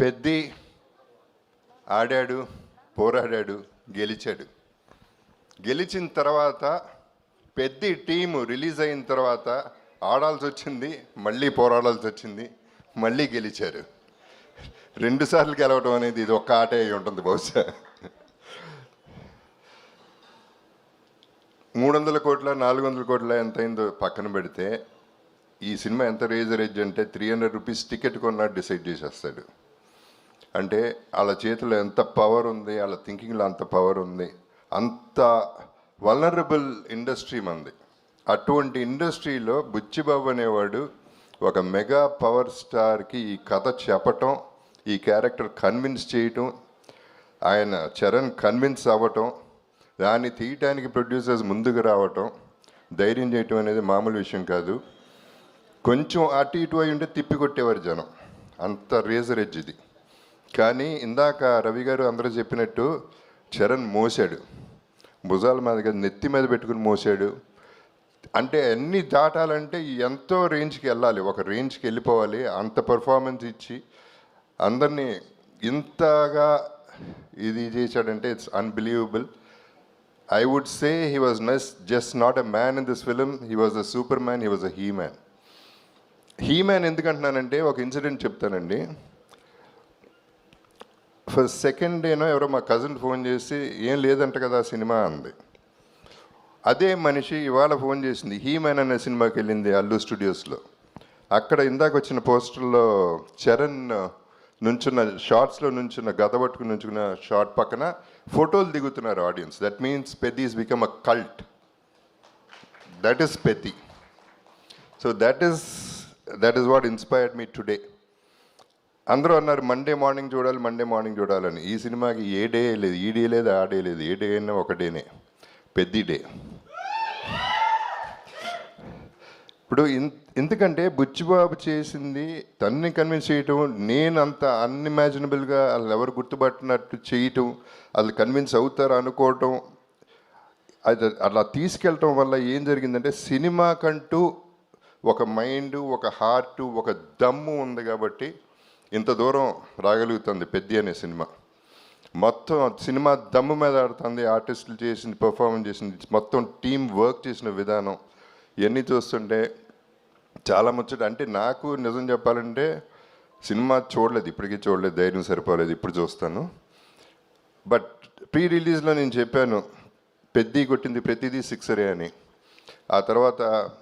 పెద్ది ఆడాడు, పోరాడాడు, గెలిచాడు. గెలిచిన తర్వాత పెద్ది టీము రిలీజ్ అయిన తర్వాత ఆడాల్సి వచ్చింది, మళ్ళీ పోరాడాల్సి వచ్చింది, మళ్ళీ గెలిచారు. 2 సార్లు గెలవడం అనేది ఇది ఒక్క ఆటే అయి ఉంటుంది బహుశా. 300 కోట్ల 400 కోట్ల ఎంత అయిందో పక్కన పెడితే ఈ సినిమా ఎంత రేజ్ అంటే 300 రూపీస్ టికెట్ కొన్నా డిసైడ్ చేసేస్తాడు. అంటే వాళ్ళ చేతిలో ఎంత పవర్ ఉంది, వాళ్ళ థింకింగ్లో అంత పవర్ ఉంది. అంత వల్నరబుల్ ఇండస్ట్రీ మంది. అటువంటి ఇండస్ట్రీలో బుచ్చిబాబు అనేవాడు ఒక మెగా పవర్ స్టార్కి ఈ కథ చెప్పటం, ఈ క్యారెక్టర్ కన్విన్స్ చేయటం, ఆయన చరణ్ కన్విన్స్ అవ్వటం, దాన్ని తీయటానికి ప్రొడ్యూసర్స్ ముందుకు రావటం, ధైర్యం చేయటం అనేది మామూలు విషయం కాదు. కొంచెం అటు ఇటు అయి ఉంటే తిప్పి కొట్టేవారు జనం, అంత రేజర్ ఎడ్జ్ ఇది. కానీ ఇందాక రవి గారు అందరూ చెప్పినట్టు చరణ్ మోసాడు, భుజాల మీద నెత్తి మీద పెట్టుకుని మోసాడు. అంటే అన్నీ దాటాలంటే ఎంతో రేంజ్కి వెళ్ళాలి, ఒక రేంజ్కి వెళ్ళిపోవాలి. అంత పర్ఫార్మెన్స్ ఇచ్చి అందరినీ ఇంతగా ఇది చేశాడంటే it's unbelievable. I would say he was just not a man in this film, he was a superman, he was a he-man. He-man ఎందుకంటున్నానంటే ఒక ఇన్సిడెంట్ చెప్తానండి. ఫస్ట్ సెకండ్ డేనో ఎవరో మా కజిన్ ఫోన్ చేసి ఏం లేదంట కదా సినిమా అంది. అదే మనిషి ఇవాళ ఫోన్ చేసింది, హీ-మ్యాన్ అనే సినిమాకి వెళ్ళింది అల్లు స్టూడియోస్లో. అక్కడ ఇందాక వచ్చిన పోస్టర్లో చరణ్ నుంచున్న షార్ట్స్లో నుంచున్న గద పట్టుకుని నుంచున్న షార్ట్ పక్కన ఫోటోలు దిగుతున్నారు audience. That means Peddi is become a cult. That is Peddi. So that is what inspired me today. అందరూ అన్నారు మండే మార్నింగ్ చూడాలని. ఈ సినిమాకి ఏ డే లేదు, ఈ డే లేదు, ఆ డే లేదు, ఏ డే అయినా ఒక డేనే, పెద్ది డే. ఇప్పుడు ఎందుకంటే బుచ్చిబాబు చేసింది తన్ని కన్విన్స్ చేయటం, నేను అంత అన్ఇమాజినబుల్గా వాళ్ళు ఎవరు గుర్తుపట్టినట్టు చేయటం, వాళ్ళు కన్విన్స్ అవుతారు అనుకోవటం, అది అలా తీసుకెళ్ళటం వల్ల ఏం జరిగిందంటే సినిమాకంటూ ఒక మైండ్, ఒక హార్ట్, ఒక దమ్ము ఉంది కాబట్టి ఇంత దూరం రాగలుగుతుంది పెద్ది అనే సినిమా. మొత్తం సినిమా దమ్ము మీద ఆడుతుంది, ఆర్టిస్టులు చేసింది, పర్ఫార్మెన్స్ చేసింది, మొత్తం టీం వర్క్ చేసిన విధానం ఇవన్నీ చూస్తుంటే చాలా ముచ్చట. అంటే నాకు నిజం చెప్పాలంటే సినిమా చూడలేదు, ఇప్పటికీ చూడలేదు, ధైర్యం సరిపోలేదు, ఇప్పుడు చూస్తాను. బట్ ప్రీ రిలీజ్లో నేను చెప్పాను పెద్ది కొట్టింది ప్రతిదీ సిక్సరే అని. ఆ తర్వాత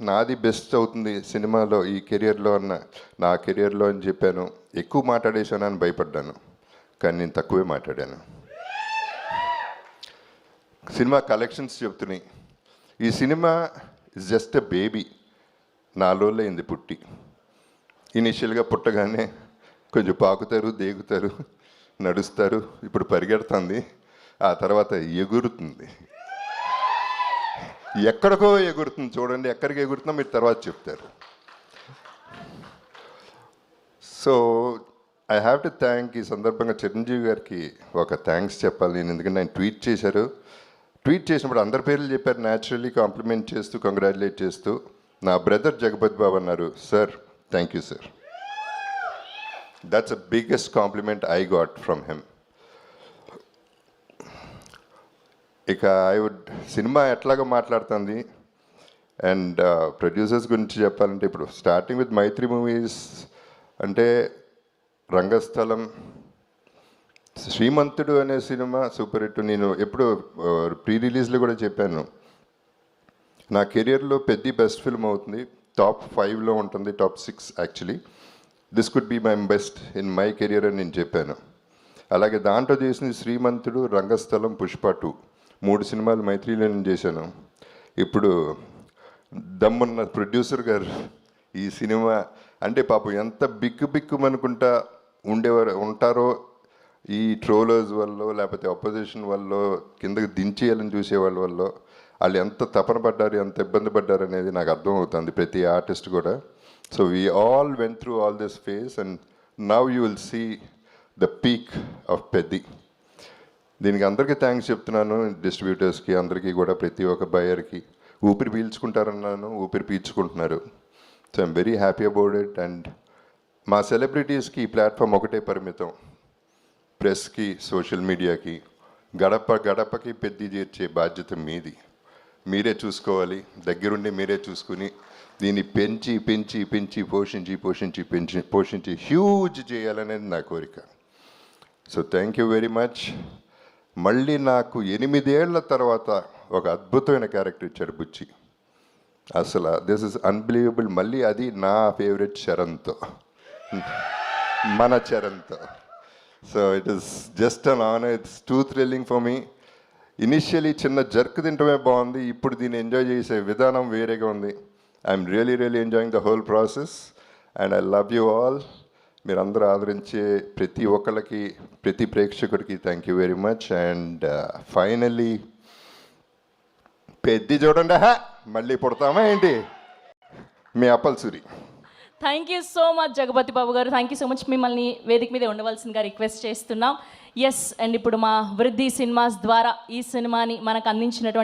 నాది బెస్ట్ అవుతుంది సినిమాలో ఈ కెరియర్లో నా కెరియర్లో అని చెప్పాను. ఎక్కువ మాట్లాడేశాను అని భయపడ్డాను, కానీ నేను తక్కువే మాట్లాడాను. సినిమా కలెక్షన్స్ చెప్తున్నాయి. ఈ cinema is just a baby. 4 రోజులు అయింది పుట్టి. ఇనిషియల్గా పుట్టగానే కొంచెం పాకుతారు, దేగుతారు, నడుస్తారు, ఇప్పుడు పరిగెడుతుంది, ఆ తర్వాత ఎగురుతుంది. ఎక్కడికో ఎగురుతుంది, చూడండి ఎక్కడికి ఎగురుతుందో మీరు తర్వాత చెప్తారు. So I have to thank ఈ సందర్భంగా చిరంజీవి గారికి ఒక థ్యాంక్స్ చెప్పాలి నేను. ఎందుకంటే ఆయన ట్వీట్ చేసినప్పుడు అందరి పేర్లు చెప్పారు, న్యాచురల్లీ కాంప్లిమెంట్ చేస్తూ, కంగ్రాచులేట్ చేస్తూ. నా బ్రదర్ జగపతి బాబు అన్నారు, sir thank you sir. That's the biggest compliment I got from him. ఇక సినిమా ఎట్లాగో మాట్లాడుతుంది. అండ్ ప్రొడ్యూసర్స్ గురించి చెప్పాలంటే ఇప్పుడు స్టార్టింగ్ విత్ మైత్రి మూవీస్ అంటే రంగస్థలం, శ్రీమంతుడు అనే సినిమా సూపర్ హిట్. నేను ఎప్పుడు ప్రీ రిలీజ్లో కూడా చెప్పాను, నా కెరియర్లో పెద్ద బెస్ట్ ఫిల్మ్ అవుతుంది, టాప్ 5లో ఉంటుంది, top 6 actually. This could be my best in my career అని నేను చెప్పాను. అలాగే దాంట్లో చేసింది శ్రీమంతుడు, రంగస్థలం, పుష్ప 2 3 సినిమాలు మైత్రిలో నేను చేశాను. ఇప్పుడు దమ్మున్న ప్రొడ్యూసర్ గారు ఈ సినిమా అంటే పాపం ఎంత బిక్కుమనుకుంటా ఉంటారో ఈ ట్రోలర్స్ వల్ల, లేకపోతే అపోజిషన్ వల్ల, కిందకి దించేయాలని చూసేవాళ్ళ వల్ల వాళ్ళు ఎంత తపన పడ్డారు, ఎంత ఇబ్బంది పడ్డారు అనేది నాకు అర్థమవుతుంది, ప్రతి ఆర్టిస్ట్ కూడా. So we all went through all this phase and now you will see the peak of Peddi. దీనికి అందరికీ థ్యాంక్స్ చెప్తున్నాను, డిస్ట్రిబ్యూటర్స్కి అందరికీ కూడా, ప్రతి ఒక్క బయర్కి. ఊపిరి పీల్చుకుంటారన్నాను, ఊపిరి పీల్చుకుంటున్నారు. So I'm very happy about it. And మా సెలబ్రిటీస్కి ఈ ప్లాట్ఫామ్ ఒకటే పరిమితం, ప్రెస్కి, సోషల్ మీడియాకి, గడప గడపకి పెద్ద చేర్చే బాధ్యత మీది. మీరే చూసుకోవాలి, దగ్గరుండి మీరే చూసుకుని దీన్ని పెంచి పెంచి పెంచి పోషించి పోషించి పెంచి పోషించి హ్యూజ్ చేయాలనేది నా కోరిక. So thank you very much. మళ్ళీ నాకు 8 ఏళ్ల తర్వాత ఒక అద్భుతమైన క్యారెక్టర్ ఇచ్చాడు బుచ్చి. అసలు దిస్ ఇస్ అన్బిలీవబుల్. మళ్ళీ అది నా ఫేవరెట్ చరణ్తో, మన చరణ్తో. So it is just an honour. It's too thrilling for me. Initially చిన్న జర్క్ తింటమే బాగుంది, ఇప్పుడు దీన్ని ఎంజాయ్ చేసే విధానం వేరేగా ఉంది. I'm really enjoying the whole process and I love you all. మీరందరూ ఆదరించే ప్రతి ఒక్కరికి, ప్రతి ప్రేక్షకుడికి thank you very much. And finally పెద్ద చూడండి, మళ్ళీ పుడతామా ఏంటి? మీ Appalsuri. Thank you so much Jagapathi Babu garu, thank you so much. మిమ్మల్ని వేదిక మీద ఉండవలసిందిగా రిక్వెస్ట్ చేస్తున్నాం. ఎస్, అండ్ ఇప్పుడు మా వృద్ధి సినిమాస్ ద్వారా ఈ సినిమాని మనకు అందించినటువంటి